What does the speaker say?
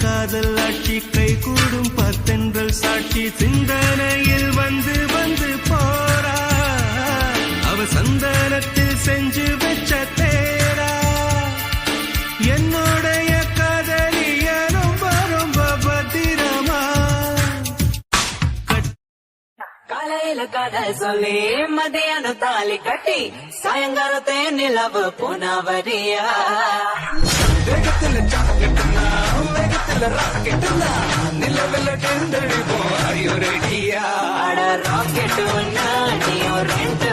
காதல் ஆட்சி கை கூடும் பத்தென்றல் சாட்சி சிந்தனையில் வந்து வந்து போறா அவ சந்தனத்தில் செஞ்சு வச்ச தேரா என்னுடைய காதலிய ரொம்ப ரொம்ப பத்திரமா காலையில காதல் சொல்லி மதியான தாலி கட்டி சாயங்காலத்தே நிலவு புனவரியா வேகத்துல ஜாக்கெட்டுனா வேகத்துல ராக்கெட்டுனா நிலவுல டெண்டடிப்போம் ஐயோ ரெடியா ராக்கெட்டு நீ ஒரு ரெண்டு